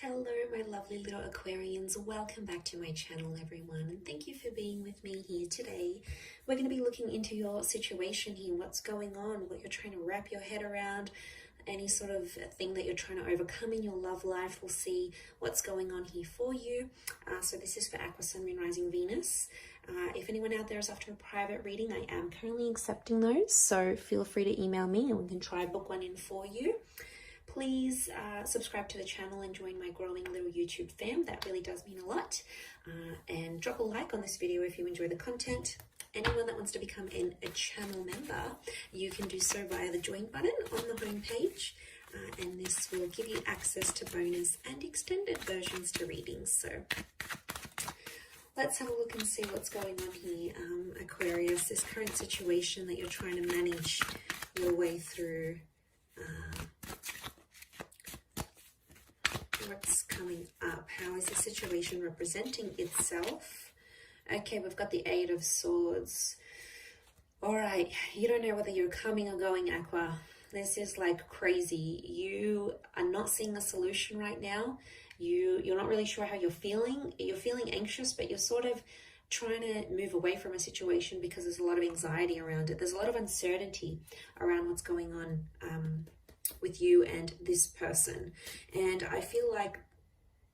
Hello, my lovely little Aquarians. Welcome back to my channel, everyone, and thank you for being with me here today. We're going to be looking into your situation here, what's going on, what you're trying to wrap your head around, any sort of thing that you're trying to overcome in your love life. We'll see what's going on here for you. So this is for Aqua, Sun, Moon, Rising, Venus. If anyone out there is after a private reading, I am currently accepting those, so feel free to email me and we can try book one in for you. Please subscribe to the channel and join my growing little YouTube fam. That really does mean a lot. And drop a like on this video if you enjoy the content. Anyone that wants to become a channel member, you can do so via the join button on the home page. And this will give you access to bonus and extended versions to readings. So let's have a look and see what's going on here. Aquarius, this current situation that you're trying to manage your way through. What's coming up? How is the situation representing itself? Okay, we've got the Eight of Swords. All right, you don't know whether you're coming or going, Aqua. This is like crazy. You are not seeing a solution right now. You're not really sure how you're feeling. You're feeling anxious, but you're sort of trying to move away from a situation because there's a lot of anxiety around it. There's a lot of uncertainty around what's going on with you and this person. And I feel like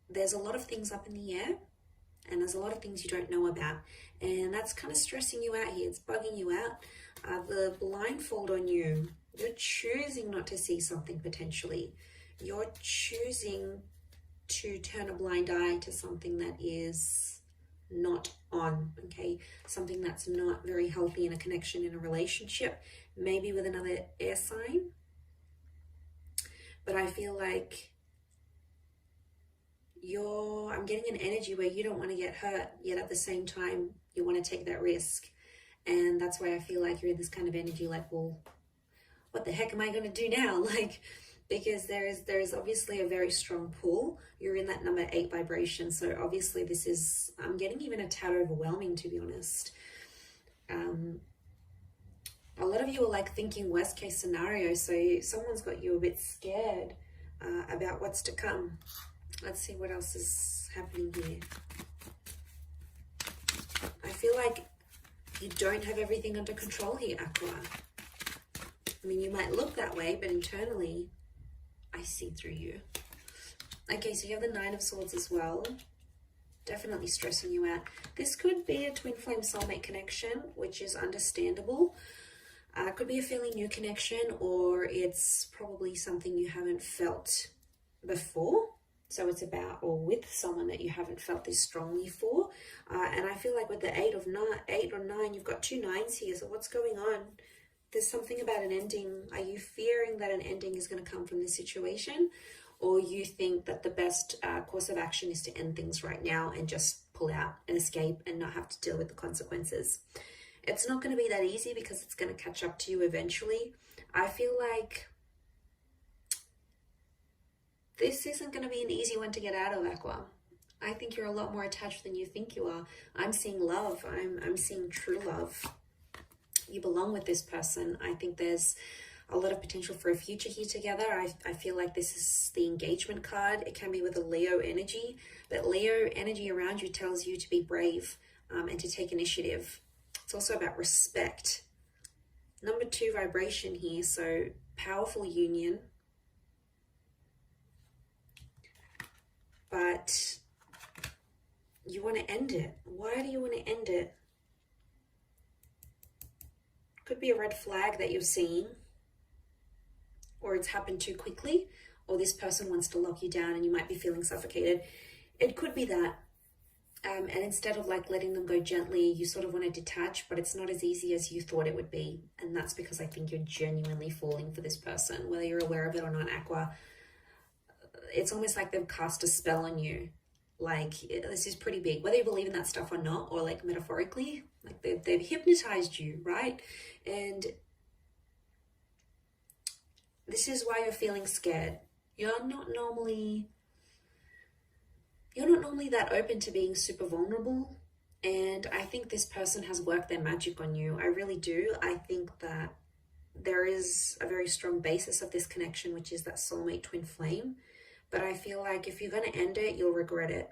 there's a lot of things up in the air and there's a lot of things you don't know about. And that's kind of stressing you out here. It's bugging you out. The blindfold on you, you're choosing not to see something potentially. You're choosing to turn a blind eye to something that is not on, okay? Something that's not very healthy in a connection, in a relationship, maybe with another air sign. But I feel like I'm getting an energy where you don't want to get hurt, yet at the same time, you want to take that risk. And that's why I feel like you're in this kind of energy like, well, what the heck am I going to do now? Like, because there is obviously a very strong pull. You're in that number 8 vibration. So obviously this is, I'm getting even a tad overwhelming, to be honest. A lot of you are like thinking worst case scenario. So someone's got you a bit scared about what's to come. Let's see what else is happening here. I feel like you don't have everything under control here, Aqua. I mean, you might look that way, but internally, I see through you. Okay, so you have the Nine of Swords as well. Definitely stressing you out. This could be a twin flame soulmate connection, which is understandable. Could be a fairly new connection, or it's probably something you haven't felt before. So it's about or with someone that you haven't felt this strongly for. And I feel like with the 8 or 9, you've got 2 9s here. So what's going on? There's something about an ending. Are you fearing that an ending is going to come from this situation? Or you think that the best course of action is to end things right now and just pull out and escape and not have to deal with the consequences? It's not going to be that easy because it's going to catch up to you eventually. I feel like this isn't going to be an easy one to get out of, Aqua. I think you're a lot more attached than you think you are. I'm seeing love. I'm seeing true love. You belong with this person. I think there's a lot of potential for a future here together. I feel like this is the engagement card. It can be with a Leo energy, but Leo energy around you tells you to be brave and to take initiative. It's also about respect. Number 2 vibration here, so powerful union. But you want to end it. Why do you want to end it? Could be a red flag that you're seeing, or it's happened too quickly, or this person wants to lock you down and you might be feeling suffocated. It could be that. And instead of like letting them go gently, you sort of want to detach, but it's not as easy as you thought it would be. And that's because I think you're genuinely falling for this person, whether you're aware of it or not, Aqua. It's almost like they've cast a spell on you. Like, this is pretty big, whether you believe in that stuff or not, or like metaphorically, like they've hypnotized you, right? And this is why you're feeling scared. You're not normally that open to being super vulnerable. And I think this person has worked their magic on you. I really do. I think that there is a very strong basis of this connection, which is that soulmate twin flame. But I feel like if you're going to end it, you'll regret it.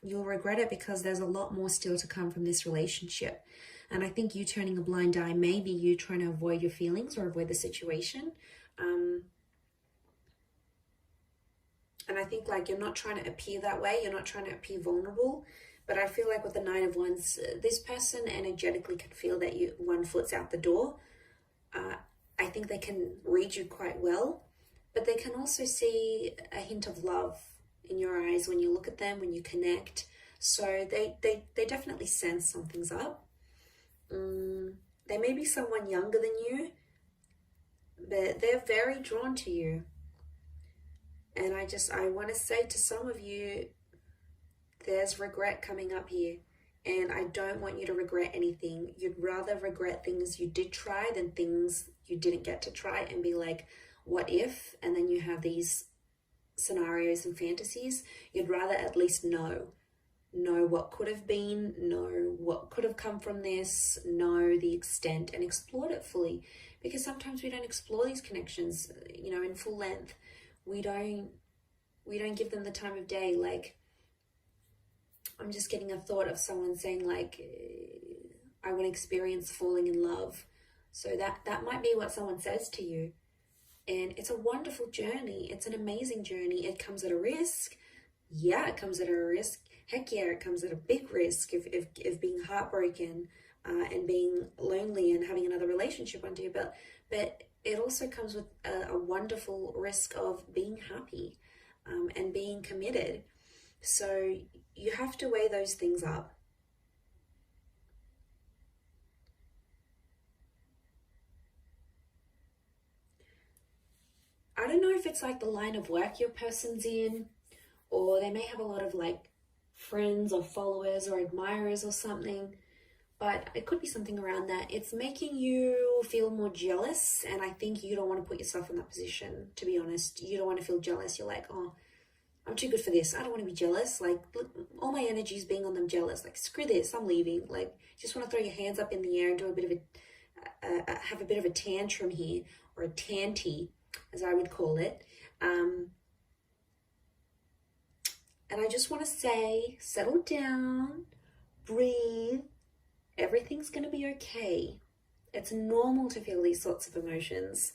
You'll regret it because there's a lot more still to come from this relationship. And I think you turning a blind eye, maybe you trying to avoid your feelings or avoid the situation. And I think like you're not trying to appear that way. You're not trying to appear vulnerable. But I feel like with the Nine of Wands, this person energetically can feel that one foot's out the door. I think they can read you quite well. But they can also see a hint of love in your eyes when you look at them, when you connect. So they definitely sense something's up. They may be someone younger than you, but they're very drawn to you. And I want to say to some of you, there's regret coming up here. And I don't want you to regret anything. You'd rather regret things you did try than things you didn't get to try and be like, what if? And then you have these scenarios and fantasies. You'd rather at least know what could have been, know what could have come from this, know the extent, and explore it fully. Because sometimes we don't explore these connections, in full length. We don't give them the time of day. Like, I'm just getting a thought of someone saying like, I want to experience falling in love. So that might be what someone says to you. And it's a wonderful journey. It's an amazing journey. It comes at a risk. Yeah, it comes at a risk. Heck yeah, it comes at a big risk of being heartbroken and being lonely and having another relationship under your belt. But it also comes with a wonderful risk of being happy and being committed. So you have to weigh those things up. I don't know if it's like the line of work your person's in, or they may have a lot of like friends or followers or admirers or something, but it could be something around that. It's making you feel more jealous, and I think you don't want to put yourself in that position, to be honest. You don't want to feel jealous. You're like, oh, I'm too good for this. I don't want to be jealous. Like, all my energy is being on them jealous. Like, screw this, I'm leaving. Like, just want to throw your hands up in the air and do a bit of have a bit of a tantrum here, or a tanty, as I would call it. And I just want to say, settle down, breathe. Everything's going to be okay. It's normal to feel these sorts of emotions.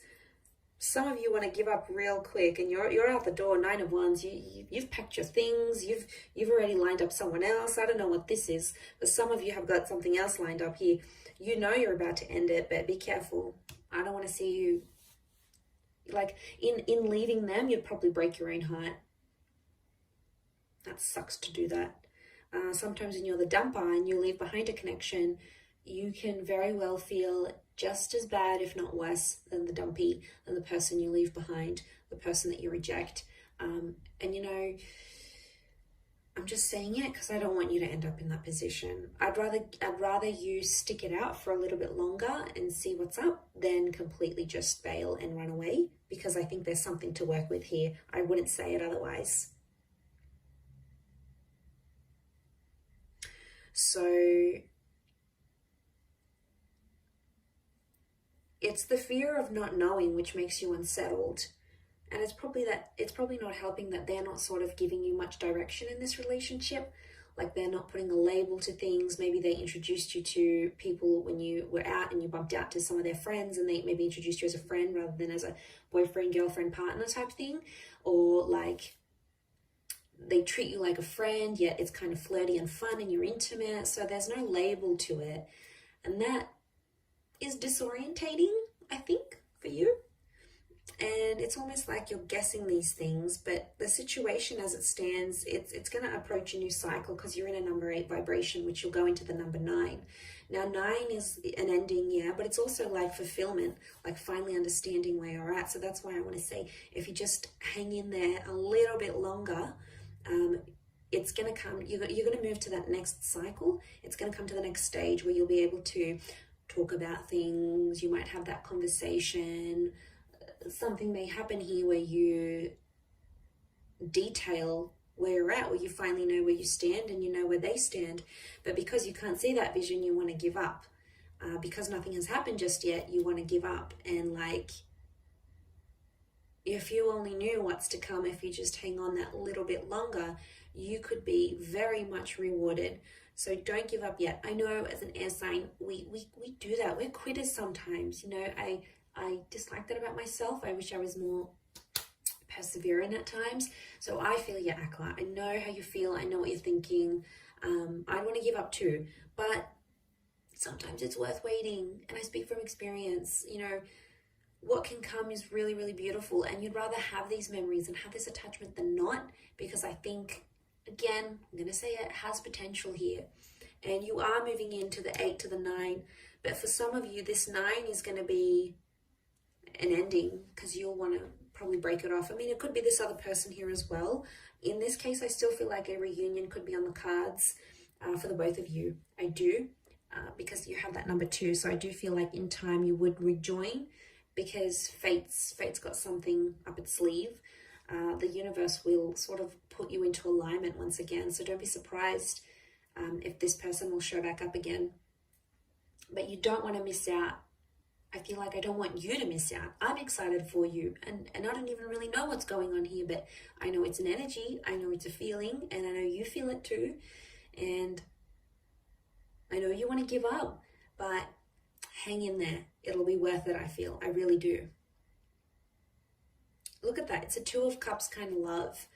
Some of you want to give up real quick, and you're out the door. Nine of Wands. You've packed your things. You've already lined up someone else. I don't know what this is, but some of you have got something else lined up here. You know you're about to end it, but be careful. I don't want to see you. Like, in leaving them, you'd probably break your own heart. That sucks to do that. Sometimes when you're the dumper and you leave behind a connection, you can very well feel just as bad, if not worse, than the dumpy, than the person you leave behind, the person that you reject. And I'm just saying it because I don't want you to end up in that position. I'd rather you stick it out for a little bit longer and see what's up than completely just bail and run away, because I think there's something to work with here. I wouldn't say it otherwise. So it's the fear of not knowing which makes you unsettled. And it's probably not helping that they're not sort of giving you much direction in this relationship. Like, they're not putting a label to things. Maybe they introduced you to people when you were out and you bumped out to some of their friends, and they maybe introduced you as a friend rather than as a boyfriend, girlfriend, partner type thing. Or like, they treat you like a friend, yet it's kind of flirty and fun and you're intimate. So there's no label to it. And that is disorientating, I think, for you. And it's almost like you're guessing these things, but the situation as it stands, it's going to approach a new cycle because you're in a number 8 vibration, which you'll go into the number 9. Now, 9 is an ending, yeah, but it's also like fulfillment, like finally understanding where you're at. So that's why I want to say, if you just hang in there a little bit longer, it's going to come, you're going to move to that next cycle. It's going to come to the next stage where you'll be able to talk about things. You might have that conversation. Something may happen here where you detail where you're at, where you finally know where you stand and you know where they stand. But because you can't see that vision, you want to give up. Because nothing has happened just yet, you want to give up and like if you only knew what's to come, if you just hang on that little bit longer, you could be very much rewarded. So don't give up yet. I know as an air sign, we do that. We're quitters sometimes. You know, I dislike that about myself. I wish I was more persevering at times. So I feel you, Aqua. I know how you feel. I know what you're thinking. I want to give up too, but sometimes it's worth waiting. And I speak from experience. You know, what can come is really, really beautiful, and you'd rather have these memories and have this attachment than not, because I think, again, I'm going to say it has potential here. And you are moving into the 8 to the 9, but for some of you, this 9 is going to be an ending because you'll want to probably break it off. I mean, it could be this other person here as well. In this case, I still feel like a reunion could be on the cards for the both of you. I do, because you have that number 2. So I do feel like in time you would rejoin, because fate's got something up its sleeve. The universe will sort of put you into alignment once again. So don't be surprised if this person will show back up again. But you don't want to miss out. I feel like I don't want you to miss out. I'm excited for you. And I don't even really know what's going on here, but I know it's an energy. I know it's a feeling, and I know you feel it too. And I know you want to give up, but hang in there. It'll be worth it, I feel. I really do. Look at that. It's a 2 of Cups kind of love.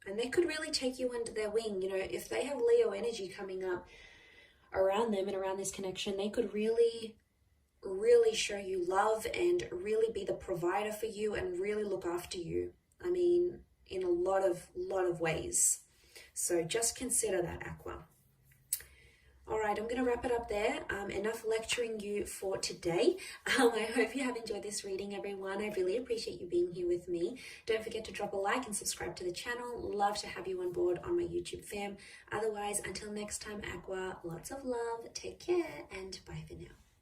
And they could really take you under their wing. You know, if they have Leo energy coming up around them and around this connection, they could really, really show you love and really be the provider for you and really look after you. I mean, in a lot of ways. So just consider that, Aqua. All right, I'm going to wrap it up there. Enough lecturing you for today. I hope you have enjoyed this reading, everyone. I really appreciate you being here with me. Don't forget to drop a like and subscribe to the channel. Love to have you on board on my YouTube fam. Otherwise, until next time, Aqua, lots of love, take care, and bye for now.